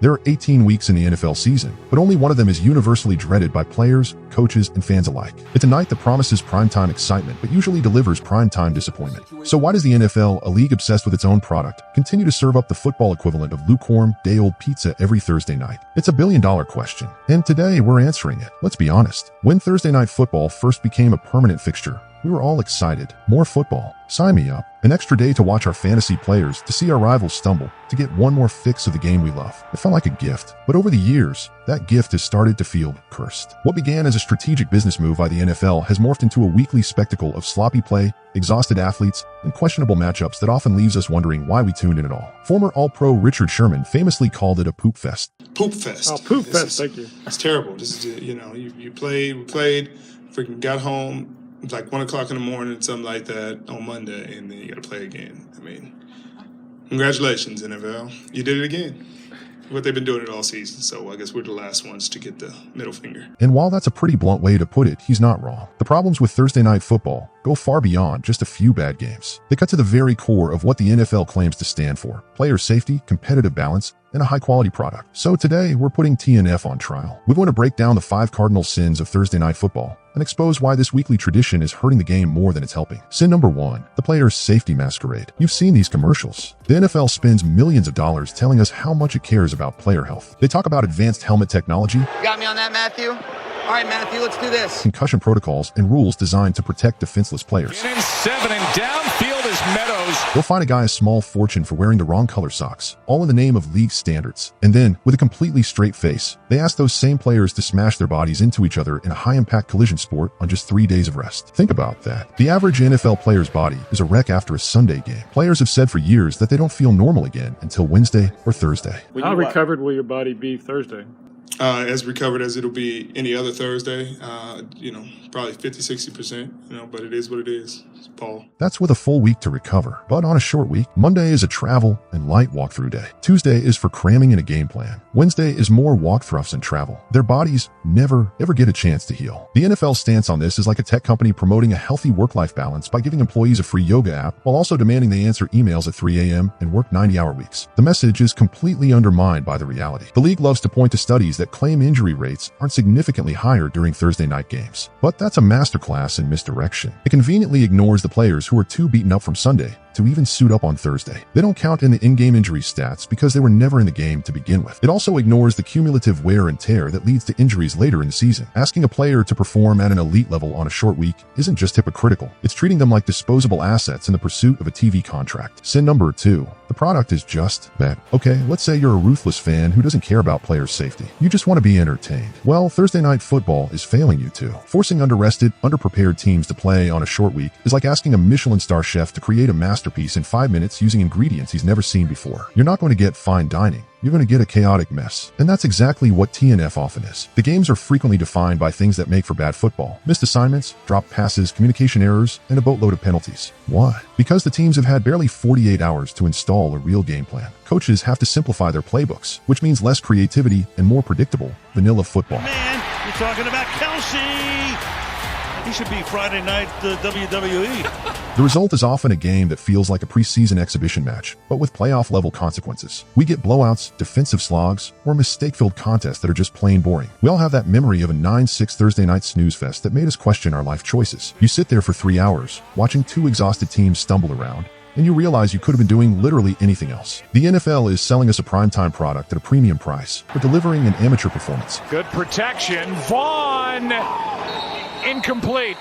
There are 18 weeks in the NFL season, but only one of them is universally dreaded by players, coaches, and fans alike. It's a night that promises primetime excitement, but usually delivers primetime disappointment. So why does the NFL, a league obsessed with its own product, continue to serve up the football equivalent of lukewarm, day-old pizza every Thursday night? It's a billion-dollar question, and today we're answering it. Let's be honest. When Thursday Night Football first became a permanent fixture, we were all excited. More football. Sign me up. An extra day to watch our fantasy players, to see our rivals stumble, to get one more fix of the game we love. It felt like a gift. But over the years, that gift has started to feel cursed. What began as a strategic business move by the NFL has morphed into a weekly spectacle of sloppy play, exhausted athletes, and questionable matchups that often leaves us wondering why we tuned in at all. Former All-Pro Richard Sherman famously called it a poop fest. Poop fest. Oh, poop fest, thank you. It's terrible. This is, we played, freaking got home. It's like 1 o'clock in the morning, something like that, on Monday, and then you got to play again. I mean, congratulations, NFL. You did it again. What they've been doing it all season, so I guess we're the last ones to get the middle finger. And while that's a pretty blunt way to put it, he's not wrong. The problems with Thursday Night Football go far beyond just a few bad games. They cut to the very core of what the NFL claims to stand for: player safety, competitive balance, and a high-quality product. So today, we're putting TNF on trial. We want to break down the 5 cardinal sins of Thursday Night Football and expose why this weekly tradition is hurting the game more than it's helping. Sin number 1, the player safety masquerade. You've seen these commercials. The NFL spends millions of dollars telling us how much it cares about player health. They talk about advanced helmet technology. Got me on that, Matthew? All right, Matthew, let's do this. Concussion protocols and rules designed to protect defenseless players. In 7 and downfield is Meadows. They'll find a guy a small fortune for wearing the wrong color socks, all in the name of league standards. And then, with a completely straight face, they ask those same players to smash their bodies into each other in a high-impact collision sport on just 3 days of rest. Think about that. The average NFL player's body is a wreck after a Sunday game. Players have said for years that they don't feel normal again until Wednesday or Thursday. How recovered will your body be Thursday? As recovered as it'll be any other Thursday, probably 50-60%, but it is what it is, Paul. That's with a full week to recover. But on a short week, Monday is a travel and light walkthrough day. Tuesday is for cramming in a game plan. Wednesday is more walkthroughs and travel. Their bodies never, ever get a chance to heal. The NFL stance on this is like a tech company promoting a healthy work-life balance by giving employees a free yoga app while also demanding they answer emails at 3 a.m. and work 90-hour weeks. The message is completely undermined by the reality. The league loves to point to studies that claim injury rates aren't significantly higher during Thursday night games. But that's a masterclass in misdirection. It conveniently ignores the players who are too beaten up from Sunday to even suit up on Thursday. They don't count in the in-game injury stats because they were never in the game to begin with. It also ignores the cumulative wear and tear that leads to injuries later in the season. Asking a player to perform at an elite level on a short week isn't just hypocritical. It's treating them like disposable assets in the pursuit of a TV contract. Sin number 2, the product is just bad. Okay, let's say you're a ruthless fan who doesn't care about player safety. You just want to be entertained. Well, Thursday Night Football is failing you too. Forcing underrested, underprepared teams to play on a short week is like asking a Michelin star chef to create a masterpiece in 5 minutes using ingredients he's never seen before. You're not going to get fine dining. You're going to get a chaotic mess. And that's exactly what TNF often is. The games are frequently defined by things that make for bad football: missed assignments, dropped passes, communication errors, and a boatload of penalties. Why? Because the teams have had barely 48 hours to install a real game plan. Coaches have to simplify their playbooks, which means less creativity and more predictable, vanilla football. Man, you're talking about Kelsey. He should be Friday night WWE. The result is often a game that feels like a preseason exhibition match, but with playoff-level consequences. We get blowouts, defensive slogs, or mistake-filled contests that are just plain boring. We all have that memory of a 9-6 Thursday night snooze fest that made us question our life choices. You sit there for 3 hours, watching 2 exhausted teams stumble around, and you realize you could have been doing literally anything else. The NFL is selling us a primetime product at a premium price, but delivering an amateur performance. Good protection. Vaughn. Incomplete.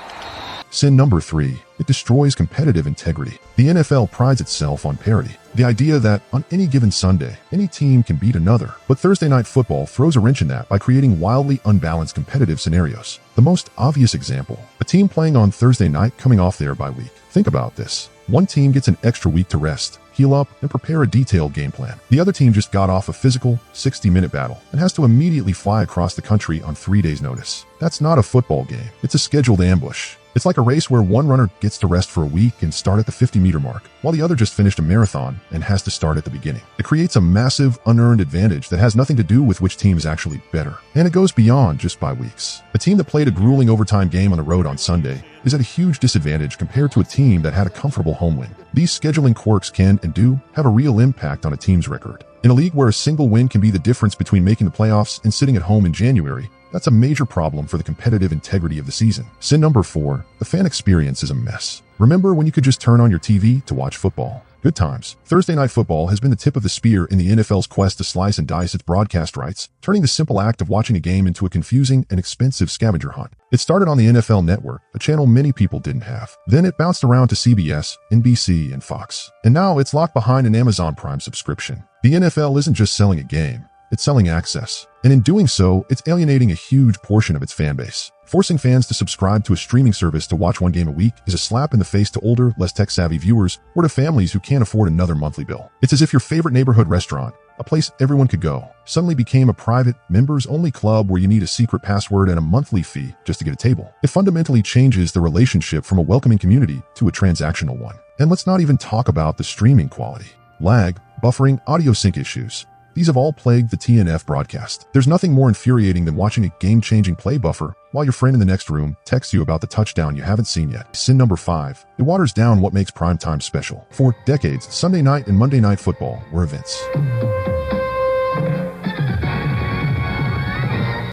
Sin number 3, it destroys competitive integrity. The NFL prides itself on parity. The idea that on any given Sunday, any team can beat another. But Thursday Night Football throws a wrench in that by creating wildly unbalanced competitive scenarios. The most obvious example, a team playing on Thursday night coming off their bye week. Think about this. One team gets an extra week to rest, heal up, and prepare a detailed game plan. The other team just got off a physical, 60-minute battle and has to immediately fly across the country on 3 days' notice. That's not a football game. It's a scheduled ambush. It's like a race where one runner gets to rest for a week and start at the 50-meter mark, while the other just finished a marathon and has to start at the beginning. It creates a massive, unearned advantage that has nothing to do with which team is actually better. And it goes beyond just by weeks. A team that played a grueling overtime game on the road on Sunday is at a huge disadvantage compared to a team that had a comfortable home win. These scheduling quirks can and do have a real impact on a team's record. In a league where a single win can be the difference between making the playoffs and sitting at home in January, that's a major problem for the competitive integrity of the season. Sin number 4, the fan experience is a mess. Remember when you could just turn on your TV to watch football? Good times. Thursday Night Football has been the tip of the spear in the NFL's quest to slice and dice its broadcast rights, turning the simple act of watching a game into a confusing and expensive scavenger hunt. It started on the NFL Network, a channel many people didn't have. Then it bounced around to CBS, NBC, and Fox. And now it's locked behind an Amazon Prime subscription. The NFL isn't just selling a game, it's selling access. And in doing so, it's alienating a huge portion of its fan base. Forcing fans to subscribe to a streaming service to watch one game a week is a slap in the face to older, less tech-savvy viewers or to families who can't afford another monthly bill. It's as if your favorite neighborhood restaurant, a place everyone could go, suddenly became a private, members-only club where you need a secret password and a monthly fee just to get a table. It fundamentally changes the relationship from a welcoming community to a transactional one. And let's not even talk about the streaming quality. Lag, buffering, audio sync issues. These have all plagued the TNF broadcast. There's nothing more infuriating than watching a game-changing play buffer while your friend in the next room texts you about the touchdown you haven't seen yet. Sin number 5. It waters down what makes primetime special. For decades, Sunday night and Monday night football were events.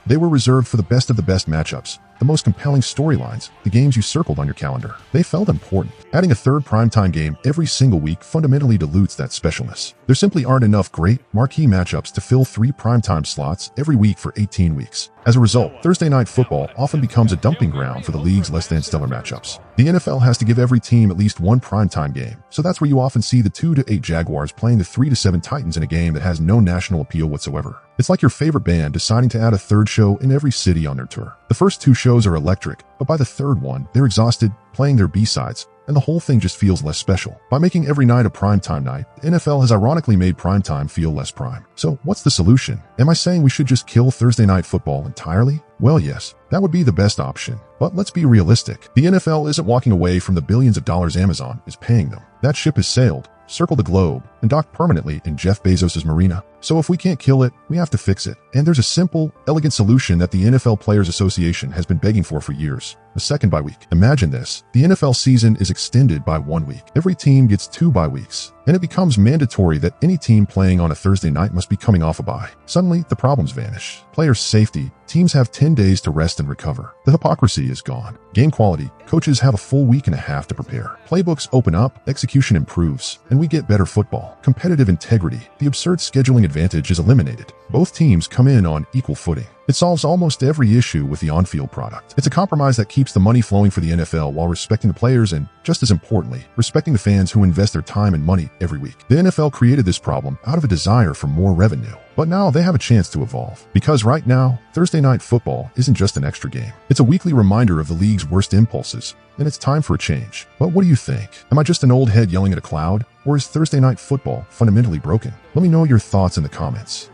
They were reserved for the best of the best matchups, the most compelling storylines, the games you circled on your calendar. They felt important. Adding a third primetime game every single week fundamentally dilutes that specialness. There simply aren't enough great, marquee matchups to fill 3 primetime slots every week for 18 weeks. As a result, Thursday night football often becomes a dumping ground for the league's less-than-stellar matchups. The NFL has to give every team at least one primetime game, so that's where you often see the 2-8 Jaguars playing the 3-7 Titans in a game that has no national appeal whatsoever. It's like your favorite band deciding to add a third show in every city on their tour. The first 2 shows are electric, but by the third one, they're exhausted, playing their B-sides, and the whole thing just feels less special. By making every night a primetime night, the NFL has ironically made primetime feel less prime. So what's the solution? Am I saying we should just kill Thursday night football entirely? Well, yes, that would be the best option. But let's be realistic. The NFL isn't walking away from the billions of dollars Amazon is paying them. That ship has sailed, circled the globe, and docked permanently in Jeff Bezos' marina. So if we can't kill it, we have to fix it. And there's a simple, elegant solution that the NFL Players Association has been begging for years. A second bye week. Imagine this. The NFL season is extended by 1 week. Every team gets 2 bye weeks. And it becomes mandatory that any team playing on a Thursday night must be coming off a bye. Suddenly, the problems vanish. Players' safety. Teams have 10 days to rest and recover. The hypocrisy is gone. Game quality. Coaches have a full week and a half to prepare. Playbooks open up, execution improves, and we get better football. Competitive integrity. The absurd scheduling advantage is eliminated. Both teams come in on equal footing. It solves almost every issue with the on-field product. It's a compromise that keeps the money flowing for the NFL while respecting the players and, just as importantly, respecting the fans who invest their time and money every week. The NFL created this problem out of a desire for more revenue. But now they have a chance to evolve. Because right now, Thursday night football isn't just an extra game. It's a weekly reminder of the league's worst impulses, and it's time for a change. But what do you think? Am I just an old head yelling at a cloud? Or is Thursday night football fundamentally broken? Let me know your thoughts in the comments.